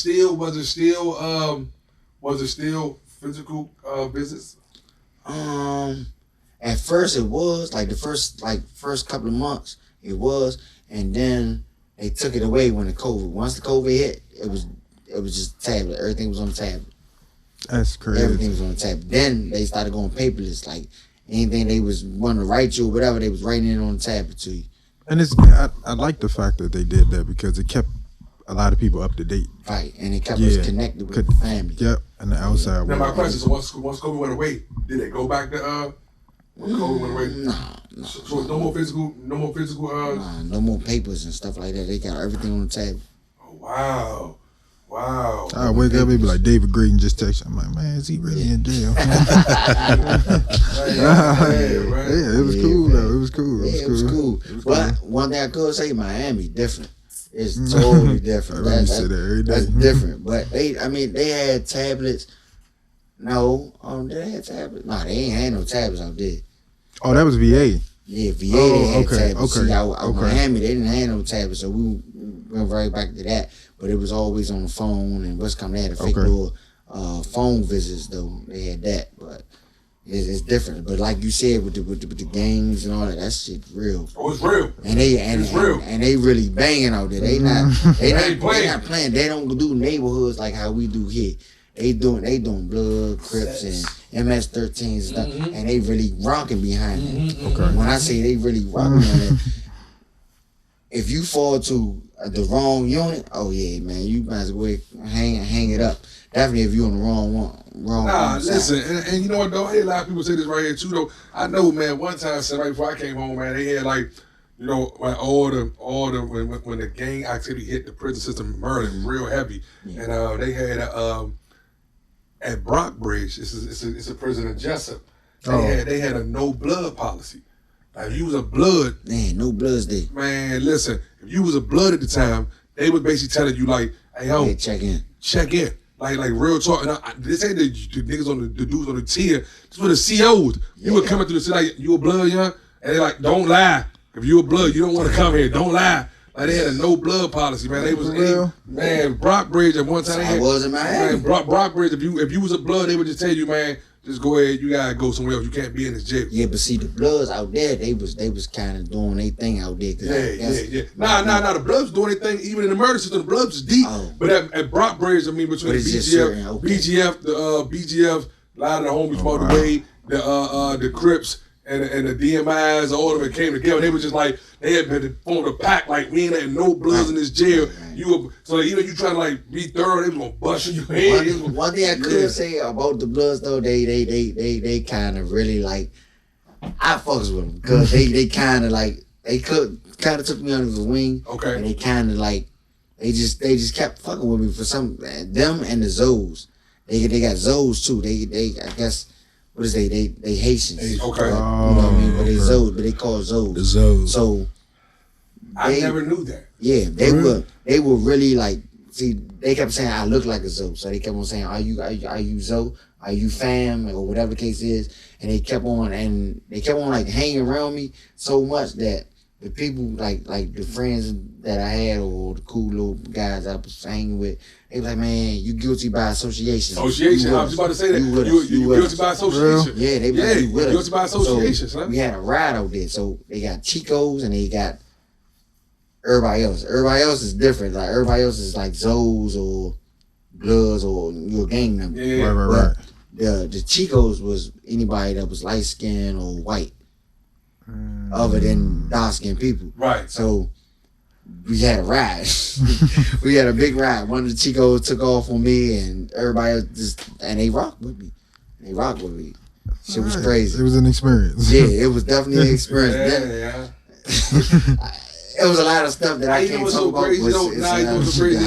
still physical visits? At first it was like the first couple of months it was, and then they took it away when the COVID. Once the COVID hit, it was just tablet. Everything was on the tablet. that's Everything crazy. was on the tablet. Then they started going paperless. Like anything they was wanting to write you or whatever, they was writing it on the tablet to you. And I like the fact that they did that because it kept a lot of people up to date. Right, and it kept us Yeah. connected with Could- the family. Yep, and the outside Now my world. question is, once COVID went away, did they go back to when COVID went away? Nah, So no more physical. nah, no more papers and stuff like that. They got everything on the tablet. Oh, wow. I wake up, they be like, David Green just texted. I'm like, man, is he really in jail? Right. Yeah, it was cool man. though. It was cool. Yeah, it was cool. It was But cool. one thing I could say, Miami different. It's totally different. I say that every day. That's different. But they had tablets. No, did they have tablets? No, they ain't had no tablets out there. Oh, that was VA. Yeah, VA they had okay, tablets. okay, See, out okay. Miami, they didn't have no tablets, so we went right back to that. But it was always on the phone, and what's coming, they had a fake little phone visits, though. They had that, but it's different. But like you said, with the gangs and all that shit real. Oh, it's real. And they real. and they really banging out there. They not ain't playing. They don't do neighborhoods like how we do here. They doing Blood, Crips, and MS-13s and stuff, and they really rocking behind it. Okay. When I say they really rocking behind it, if you fall to the wrong unit, oh yeah, man, you might as well hang it up. Definitely if you're on the wrong listen, side. and you know what though? Hey, a lot of people say this right here too though. I know, man. One time, right before I came home, man, they had like, you know, when when the gang activity hit the prison system in Maryland real heavy, and they had at Brockbridge, it's a prison in Jessup. They had a no blood policy. Like if you was a blood, Man, no bloods there. man, listen, if you was a blood at the time, they was basically telling you like, hey, yo, Hey, check in. check in. Like real talk. And this ain't the niggas on the dudes on the tier. This were the COs. You were coming through the city like, you a blood, young? And they like, don't lie. If you a blood, you don't want to come here. Don't lie. Like they had a no blood policy, man. They was man, Brockbridge at one time. I was in Miami. Man, Brockbridge, if you was a blood, they would just tell you, man, just go ahead, you gotta go somewhere else. You can't be in this jail. Yeah, but see the Bloods out there, they was kind of doing their thing out there. Yeah. Nah. The Bloods doing their thing. Even in the murder system, the Bloods is deep. Oh. But at Brockbridge, I mean, between the BGF, BGF, a lot of the homies about the way, the Crips and the DMIs, all of them came together. They was just like, they had been formed a pack, like we ain't had no Bloods in this jail. So like, even you trying to like be thorough, they was gonna bust in your head. One thing I could say about the Bloods though, they kind of really like, I fucks with them because they kind of like they kind of took me under the wing. Okay. And they kind of like they just kept fucking with me for some them and the Zoes. They got Zoes too. They I guess. What is they Haitians. Okay. You know what I mean? But they Zoes, but they call Zoes. The Zoes. So I never knew that. yeah, they were really like, see, they kept saying I look like a Zoe. So they kept on saying, are you Zoe? Are you fam? Or whatever the case is. And they kept on like hanging around me so much that the people like the friends that I had or the cool little guys I was hanging with, they was like, man, you guilty by association. Association. I was about to say that. You guilty by association. Yeah, they was like, you with us. Guilty by association, So son. we had a ride out there. So they got Chicos and they got everybody else. Everybody else is different. Like everybody else is like Zoes or Bloods or your gang member. Yeah. Right. The Chicos was anybody that was light skinned or white, other than dark skinned people. Right. So we had a ride. We had a big ride. One of the Chicos took off on me, and everybody else and they rocked with me. Shit was crazy. It was an experience. Yeah, it was definitely an experience. Yeah. It was a lot of stuff that I can't talk about. Crazy,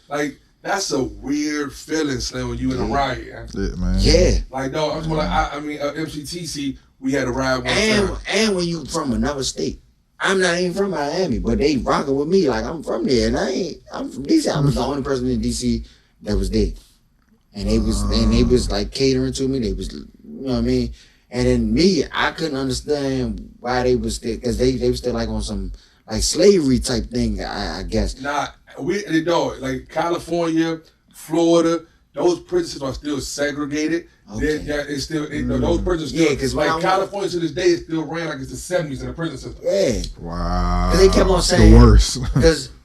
like that's a weird feeling, Slim, when you in a riot. Yeah, man. Yeah. Like no, I'm like I mean MCTC, we had a ride one time. And when you from another state. I'm not even from Miami, but they rocking with me like I'm from there, and I'm from DC. I was the only person in DC that was there, and they was like catering to me. They was, you know what I mean. And then me, I couldn't understand why they was there because they was still like on some like slavery type thing. I guess. Nah, they don't like California, Florida. Those prisons are still segregated. Okay. It's still those prisons still. Yeah, 'cause like California to this day, it still ran like it's the 70s in the prison system. Yeah. Wow. They kept on saying the worst.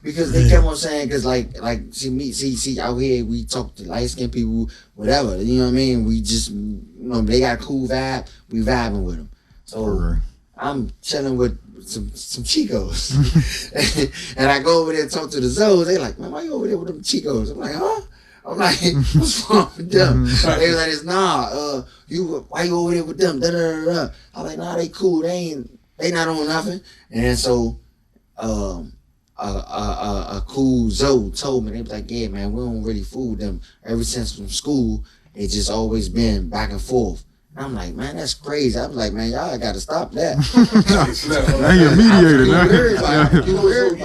because they kept on saying because like see out here we talk to light skinned people whatever, you know what I mean, we just, you know, they got a cool vibe, we vibing with them. So I'm chilling with some Chicos and I go over there and talk to the Zoes. They like, man, why you over there with them Chicos? I'm like, huh? I'm like, what's wrong with them? They was like, why you over there with them? Da, da, da, da. I'm like, nah, they cool. They not on nothing. And then so, a cool Zoe told me, they was like, yeah, man, we don't really fool them. Ever since from school, it's just always been back and forth. And I'm like, man, that's crazy. I was like, man, y'all got to stop that. Now you're a mediator. You know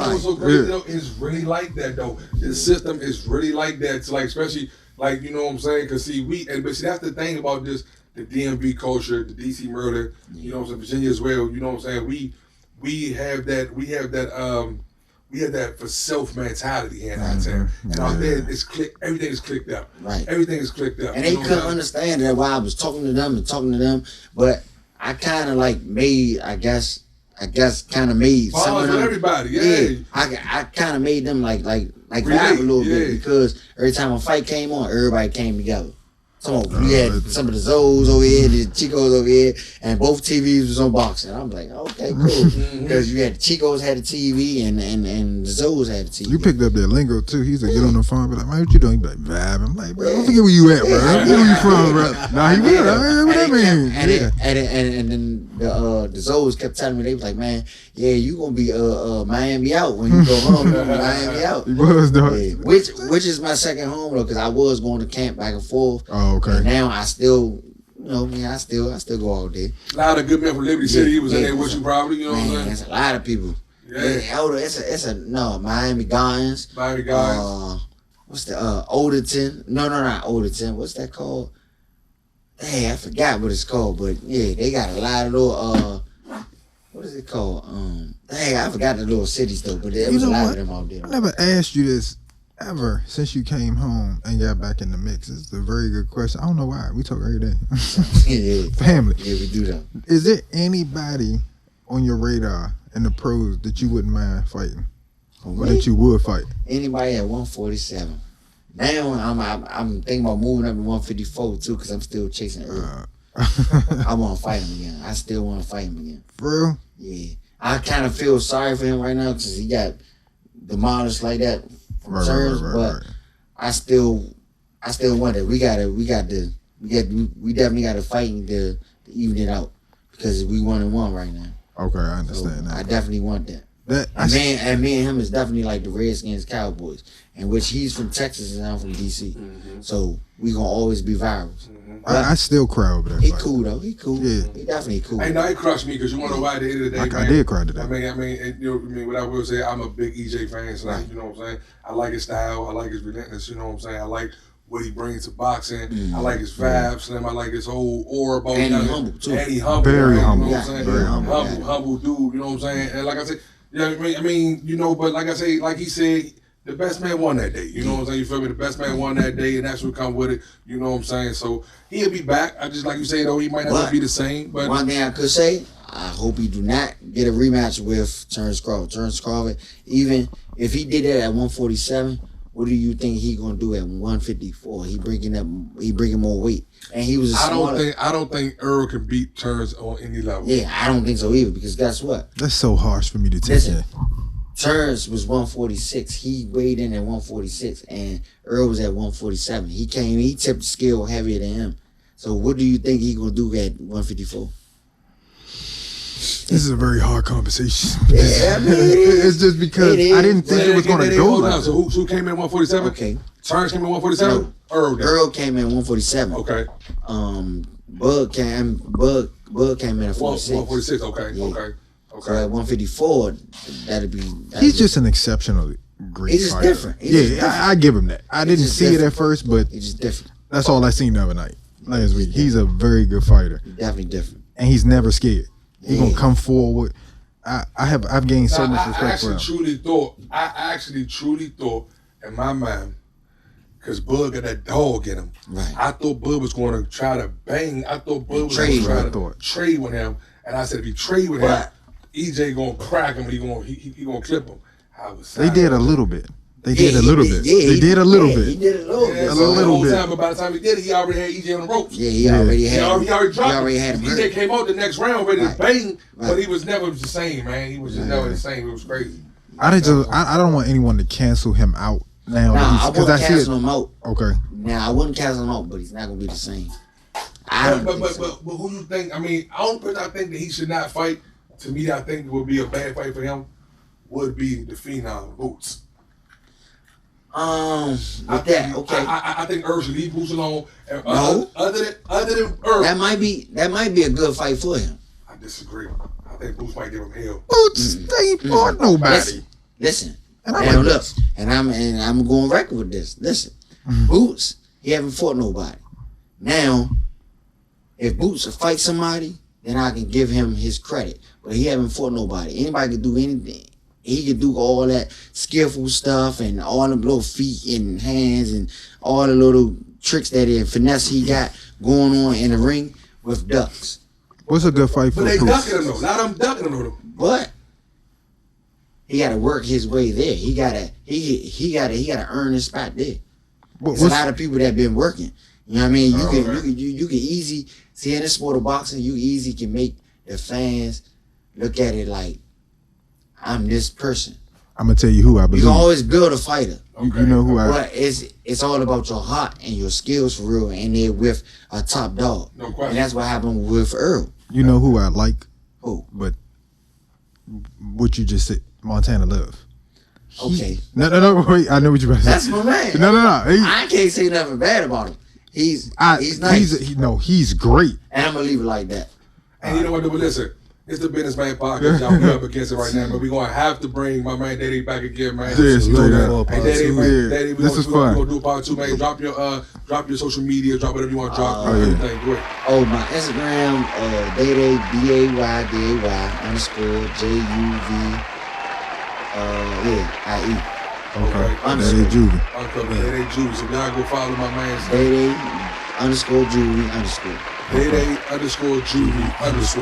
what's so crazy though? It's really like that though. The system is really like that. So like, especially like, you know what I'm saying? Cause see, but see, that's the thing about this the DMV culture, the DC murder, you know what I'm saying, Virginia as well, you know what I'm saying, we have that for self mentality here in our town. And out there everything is clicked up. Right. Everything is clicked up. And they couldn't understand that while I was talking to them, but I kind of like made, I guess kind of made some of them. Everybody, yeah. I kind of made them like vibe a little bit because every time a fight came on, everybody came together. So we had some of the Zoes over here, the Chicos over here, and both TVs was on boxing. I'm like, okay, cool, because you had the Chicos had a TV and the Zoes had a TV. You picked up that lingo too. He's like, get on the phone, be like, man, what you doing? He be like, vibe. I'm like, bro, don't forget where you at, bro. Where you from, bro? Nah, he will. What that mean? And then the Zoes kept telling me, they was like, man, yeah, you gonna be Miami out when you go home. You gonna be Miami out. He was though. Yeah. Which is my second home though, because I was going to camp back and forth. Oh, okay. And now I still, I still go all day. A lot of good men from Liberty City was in there with you probably, you know what I'm saying? There's a lot of people. Yeah. Miami Gardens. Miami Gardens. What's the Overton? No, not Overton. What's that called? Dang, I forgot what it's called, but yeah, they got a lot of little what is it called? Dang, I forgot the little cities though, but there was a lot of them out there. I never asked you this ever since you came home and got back in the mix. It's a very good question. I don't know why. We talk every day. Yeah. Family. Yeah, we do that. Is there anybody on your radar in the pros that you wouldn't mind fighting? Or that you would fight? Anybody at 147. Now I'm thinking about moving up to 154 too, because I'm still chasing Earl. I want to fight him again. I still want to fight him again. For real? Yeah. I kind of feel sorry for him right now because he got demolished like that from Terrence, but I still want it. We definitely got to fight to even it out because we 1-1 right now. Okay, I understand that. I definitely want that. Me and him is definitely like the Redskins Cowboys, in which he's from Texas and I'm from DC. So we gonna always be virals. I still cry over that. He cool though. He cool. Yeah. He definitely cool. Hey, no, it crushed me because you want to know why at the end of the day, I man, did cry today. I mean, what I will say, I'm a big EJ fan, so you know what I'm saying? I like his style. I like his relentless, you know what I'm saying? I like what he brings to boxing. I like his vibe, Slim. I like his whole aura about him. And he humble too. And he humble. Very humble. You know what I'm saying? Very humble. Humble dude, you know what I'm saying? And like I said, I mean, you know, but like I say, like he said, the best man won that day. You know what I'm saying? You feel me? The best man won that day, and that's what come with it. You know what I'm saying? So he'll be back. I just like you say though, he might not be the same. But one thing I could say, I hope he do not get a rematch with Terrence Crawford. Terrence Crawford, even if he did that at 147, what do you think he gonna do at 154? He bringing more weight, and he was. I don't think Earl can beat Terrence on any level. Yeah, I don't think so either. Because guess what? That's so harsh for me to take. Listen, Terrence was 146. He weighed in at 146, and Earl was at 147. He tipped the scale heavier than him. So what do you think he gonna do at 154? This is a very hard conversation. Yeah, I mean, it's just because I didn't think it was going to go like that. So who came in at 147? Okay. Terrence came in 147? No. Earl came in 147. Okay. Bug came in at 46. 146, okay. Yeah. Okay. So at 154, He's just an exceptionally great he's just fighter. different. I give him that. I didn't see it at first, but he's just different. That's all I seen the other night. Last week. He's a very good fighter. He's definitely different. And he's never scared. He's gonna come forward. I've gained so much respect for him. I actually truly thought in my mind, because Bud got that dog in him. Right. I thought Bud was going to try to bang. I thought Bud was going to try to trade with him. And I said, if he trade with him, EJ going to crack him. He going to clip him. They did a little bit. They did a little bit. They did a little bit. He did a little bit. A little bit. But by the time he did it, he already had EJ on the ropes. Yeah, he already had. He already dropped him. Had him. EJ came out the next round ready to bang, but he was never the same, man. He was just never the same. It was crazy. I don't want anyone to cancel him out now. I wouldn't cancel him out. Okay. Now, I wouldn't cancel him out, but he's not going to be the same. But who you think? I mean, the only person I think that he should not fight, to me, I think would be a bad fight for him, would be the Phenom, Boots. I think Earl should leave Boots alone. No. Other than Earl. That might be a good fight for him. I disagree. I think Boots might give him hell. Boots, they ain't fought nobody. Listen. And look, and I'm going record with this. Listen, Boots, he haven't fought nobody. Now, if Boots fight somebody, then I can give him his credit. But he haven't fought nobody. Anybody can do anything. He can do all that skillful stuff and all the little feet and hands and all the little tricks that finesse he got going on in the ring with ducks. What's a good fight for But they Boots? ducking him though. Not them ducking him though. But he got to work his way there. He gotta earn his spot there. There's a lot of people that been working. You know what I mean? You can easy see in the sport of boxing. You easy can make the fans look at it like I'm this person. I'm gonna tell you who I You believe. can always build a fighter. You know who I. But it's all about your heart and your skills for real, and they're with a top dog. No question. And that's what happened with Earl. You know who I like, Who? but what you just said, Montana Love. Okay. No, wait. I know what you about to say. That's my man. No. I can't say nothing bad about him. He's nice. He's great. And I'm gonna leave it like that. And you know what? But listen, it's the Businessman Podcast. Y'all be up against it right now, but we're gonna have to bring my man Daddy back again, man. Yeah, straight up. Hey, Daddy, man, Daddy, This is fun. We're gonna do part 2, man. Drop your social media, drop whatever you want to drop. Oh, yeah. Everything, great. Oh, my Instagram, Day DAY_JUV. IE. Okay. Underscore. That is Juvie. Day Juvie. So y'all go follow my man. Day_Juvie_. Day_Juvie_. So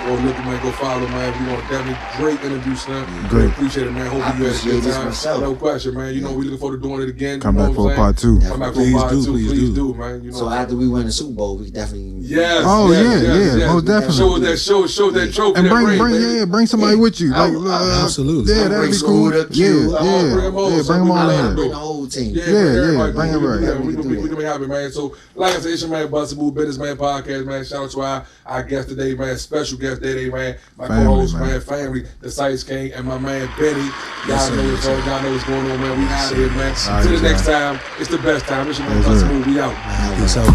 go look at man, go follow man. We want definitely great interview, son. Great. Appreciate it, man. Hope I you had a appreciate good this time. myself. No question, man. You know we looking forward to doing it again. Come you know back for what a I'm part 2. saying? Come back for a part 2. Please do, man. You know. So after we win the Super Bowl, we definitely. Yes. Oh, yes, yeah, yes, yes. most definitely. Show that trophy. And that bring somebody with you. Like, Absolutely. Yeah, that'd be cool. Scooter, Yeah, Q. bring them all I'll in. bring the whole team. Yeah, bring it right. We can be happy, man. So, like I said, it's your man BustaMove Businessman Podcast, man. Shout out to our guest today, man. Special guest today, man. My co-host, man. Family, the Sice King, and my man Benny. Y'all know what's going on, man. We out here, man. Till the next time, it's the best time. It's your man BustaMove. We out. Peace out.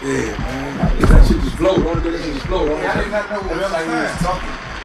Yeah, man. That shit just flow. Don't let that shit just flow. I did not know what else I was talking.